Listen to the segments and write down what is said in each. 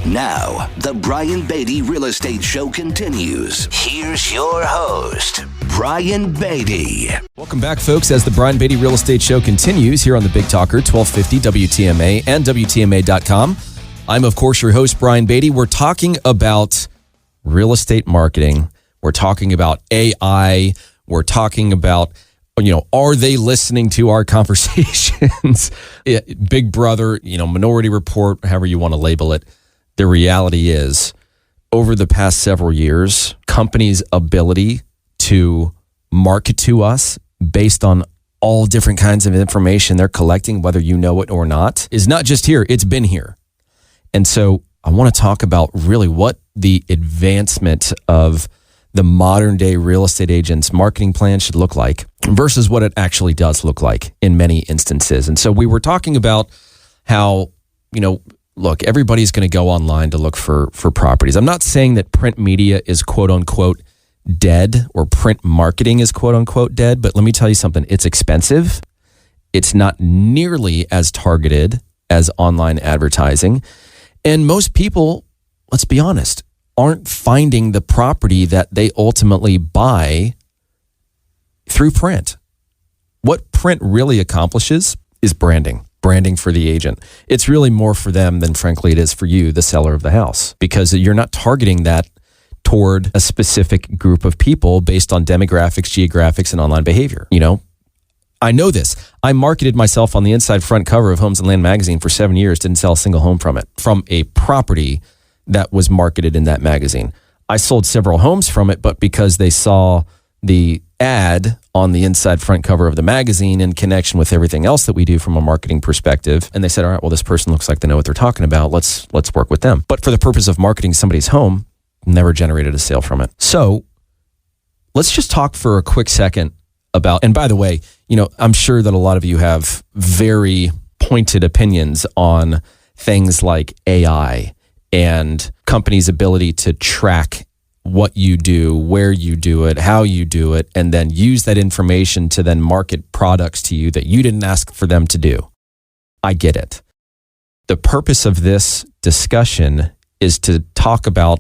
Now, the Brian Beatty Real Estate Show continues. Here's your host, Brian Beatty. Welcome back, folks, as the Brian Beatty Real Estate Show continues here on the Big Talker, 1250 WTMA and WTMA.com. I'm, of course, your host, Brian Beatty. We're talking about real estate marketing. We're talking about AI. We're talking about, are they listening to our conversations? Big Brother, Minority Report, however you want to label it. The reality is, over the past several years, companies' ability to market to us based on all different kinds of information they're collecting, whether you know it or not, is not just here, it's been here. And so I want to talk about really what the advancement of the modern day real estate agent's marketing plan should look like versus what it actually does look like in many instances. And so we were talking about how, look, everybody's going to go online to look for properties. I'm not saying that print media is quote unquote dead or print marketing is quote unquote dead, but let me tell you something. It's expensive. It's not nearly as targeted as online advertising. And most people, let's be honest, aren't finding the property that they ultimately buy through print. What print really accomplishes is branding for the agent. It's really more for them than, frankly, it is for you, the seller of the house, because you're not targeting that toward a specific group of people based on demographics, geographics, and online behavior. I know this. I marketed myself on the inside front cover of Homes and Land magazine for 7 years, didn't sell a single home from a property that was marketed in that magazine. I sold several homes from it, but because they saw the ad on the inside front cover of the magazine in connection with everything else that we do from a marketing perspective, and they said, all right, well, this person looks like they know what they're talking about. Let's work with them. But for the purpose of marketing somebody's home, never generated a sale from it. So let's just talk for a quick second about, and by the way, I'm sure that a lot of you have very pointed opinions on things like AI and companies' ability to track what you do, where you do it, how you do it, and then use that information to then market products to you that you didn't ask for them to do. I get it. The purpose of this discussion is to talk about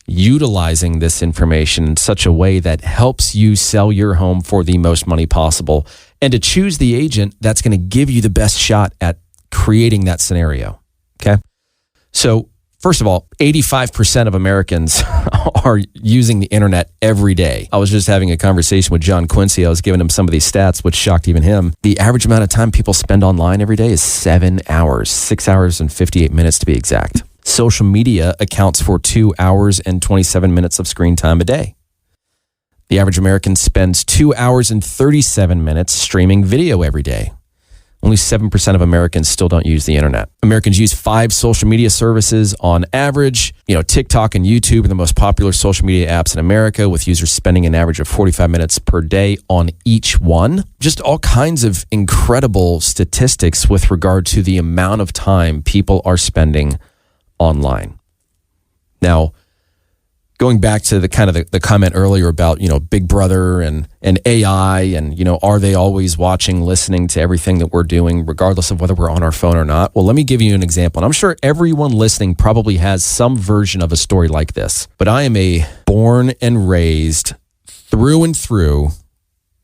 utilizing this information in such a way that helps you sell your home for the most money possible and to choose the agent that's going to give you the best shot at creating that scenario. Okay. So first of all, 85% of Americans are using the internet every day. I was just having a conversation with John Quincy. I was giving him some of these stats, which shocked even him. The average amount of time people spend online every day is 7 hours, 6 hours and 58 minutes to be exact. Social media accounts for 2 hours and 27 minutes of screen time a day. The average American spends 2 hours and 37 minutes streaming video every day. Only 7% of Americans still don't use the internet. Americans use 5 social media services on average. TikTok and YouTube are the most popular social media apps in America, with users spending an average of 45 minutes per day on each one. Just all kinds of incredible statistics with regard to the amount of time people are spending online. Now, going back to the kind of the comment earlier about, Big Brother and AI and, are they always watching, listening to everything that we're doing, regardless of whether we're on our phone or not? Well, let me give you an example. And I'm sure everyone listening probably has some version of a story like this, but I am a born and raised through and through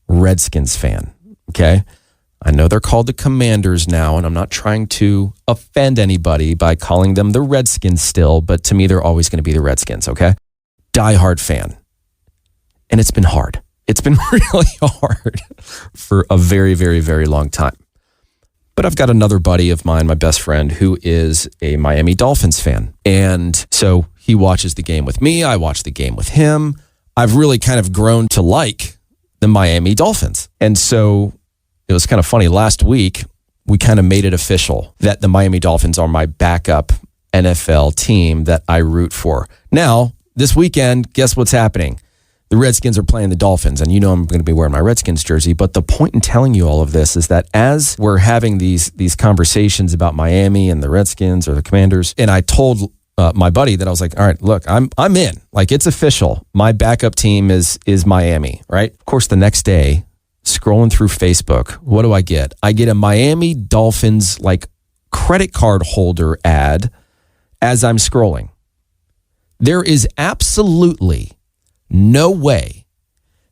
Redskins fan. Okay. I know they're called the Commanders now, and I'm not trying to offend anybody by calling them the Redskins still, but to me, they're always going to be the Redskins, okay? Diehard fan. And it's been hard. It's been really hard for a very, very, very long time. But I've got another buddy of mine, my best friend, who is a Miami Dolphins fan. And so he watches the game with me. I watch the game with him. I've really kind of grown to like the Miami Dolphins. And so it was kind of funny. Last week, we kind of made it official that the Miami Dolphins are my backup NFL team that I root for. Now, this weekend, guess what's happening? The Redskins are playing the Dolphins, and I'm going to be wearing my Redskins jersey. But the point in telling you all of this is that as we're having these conversations about Miami and the Redskins or the Commanders, and I told my buddy that I was like, all right, look, I'm in. Like, it's official. My backup team is Miami, right? Of course, the next day, scrolling through Facebook, what do I get? I get a Miami Dolphins credit card holder ad as I'm scrolling. There is absolutely no way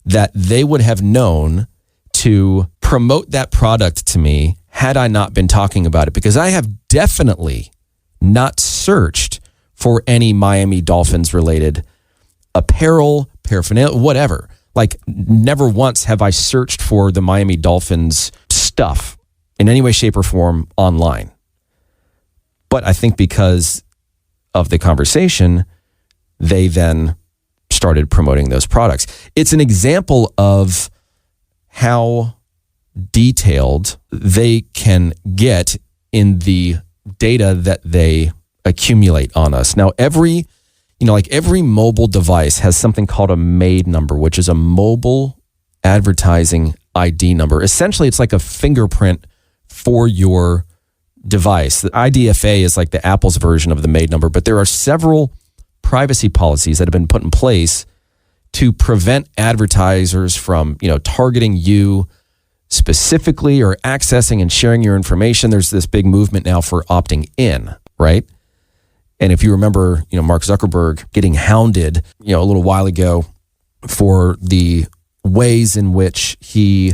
that they would have known to promote that product to me had I not been talking about it, because I have definitely not searched for any Miami Dolphins related apparel, paraphernalia, whatever. Like, never once have I searched for the Miami Dolphins stuff in any way, shape, or form online. But I think because of the conversation, they then started promoting those products. It's an example of how detailed they can get in the data that they accumulate on us. Now, every mobile device has something called a MAID number, which is a mobile advertising ID number. Essentially, it's like a fingerprint for your device. The IDFA is like the Apple's version of the MAID number, but there are several privacy policies that have been put in place to prevent advertisers from, targeting you specifically or accessing and sharing your information. There's this big movement now for opting in, right? And if you remember, Mark Zuckerberg getting hounded, a little while ago for the ways in which he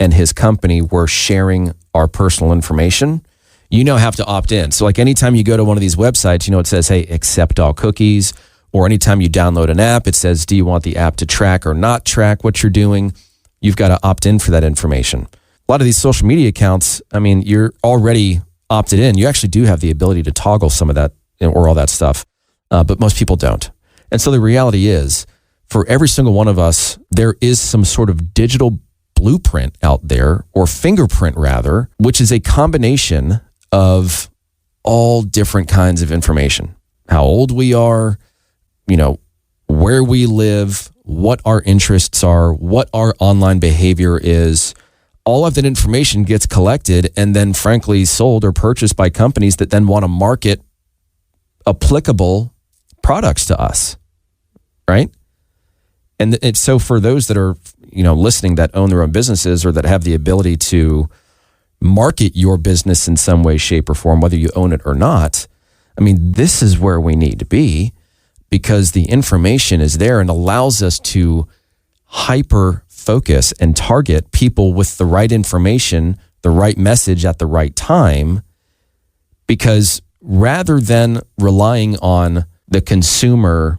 and his company were sharing our personal information, you now have to opt in. So like anytime you go to one of these websites, it says, hey, accept all cookies. Or anytime you download an app, it says, do you want the app to track or not track what you're doing? You've got to opt in for that information. A lot of these social media accounts, you're already opted in. You actually do have the ability to toggle some of that or all that stuff, but most people don't. And so the reality is, for every single one of us, there is some sort of digital blueprint out there, or fingerprint rather, which is a combination of all different kinds of information. How old we are, where we live, what our interests are, what our online behavior is. All of that information gets collected and then frankly sold or purchased by companies that then want to market applicable products to us, right? And it's so for those that are, listening that own their own businesses or that have the ability to market your business in some way, shape, or form, whether you own it or not, this is where we need to be, because the information is there and allows us to hyper focus and target people with the right information, the right message at the right time. Because rather than relying on the consumer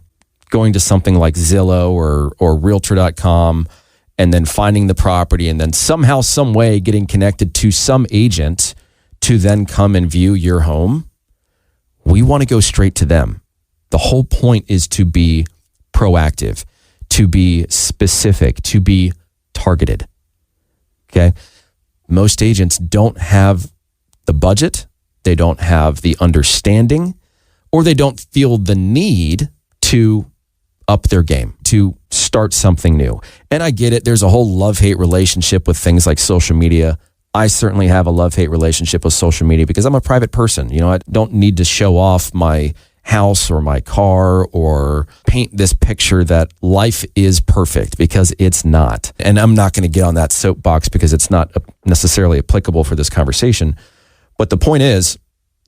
going to something like Zillow or Realtor.com and then finding the property and then somehow, some way getting connected to some agent to then come and view your home, we want to go straight to them. The whole point is to be proactive, to be specific, to be targeted. Okay? Most agents don't have the budget, they don't have the understanding, or they don't feel the need to up their game, to start something new. And I get it. There's a whole love-hate relationship with things like social media. I certainly have a love-hate relationship with social media because I'm a private person. I don't need to show off my house or my car or paint this picture that life is perfect, because it's not. And I'm not going to get on that soapbox because it's not necessarily applicable for this conversation. But the point is,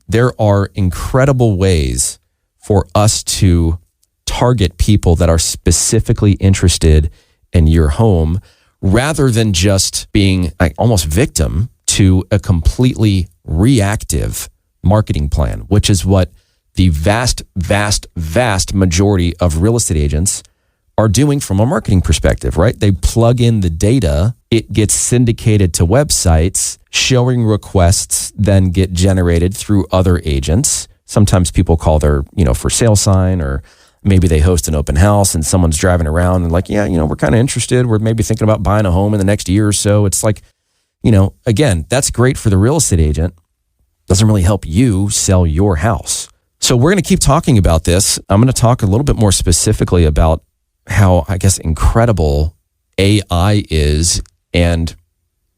there are incredible ways for us to target people that are specifically interested in your home, rather than just being almost victim to a completely reactive marketing plan, which is what the vast, vast, vast majority of real estate agents are doing from a marketing perspective, right? They plug in the data, it gets syndicated to websites, showing requests then get generated through other agents. Sometimes people call their, for sale sign, or maybe they host an open house and someone's driving around and like, yeah, we're kind of interested. We're maybe thinking about buying a home in the next year or so. It's like, again, that's great for the real estate agent. Doesn't really help you sell your house. So we're going to keep talking about this. I'm going to talk a little bit more specifically about how, incredible AI is and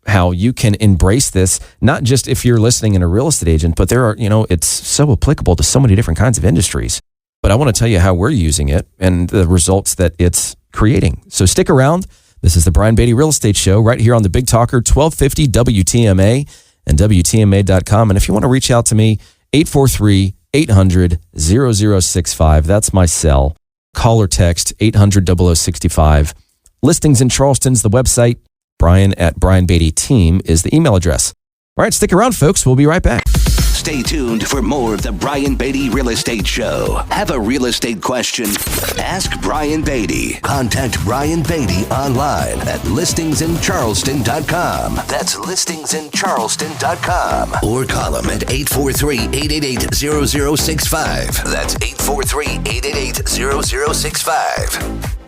how you can embrace this, not just if you're listening in a real estate agent, but there are, it's so applicable to so many different kinds of industries. But I want to tell you how we're using it and the results that it's creating. So stick around. This is the Brian Beatty Real Estate Show right here on the Big Talker, 1250 WTMA and WTMA.com. And if you want to reach out to me, 800-0065. That's my cell. Call or text 800-0065. Listings in Charleston's the website. Brian at Brian Beatty Team is the email address. All right, stick around, folks. We'll be right back. Stay tuned for more of the Brian Beatty Real Estate Show. Have a real estate question? Ask Brian Beatty. Contact Brian Beatty online at listingsincharleston.com. That's listingsincharleston.com. Or call him at 843-888-0065. That's 843-888-0065.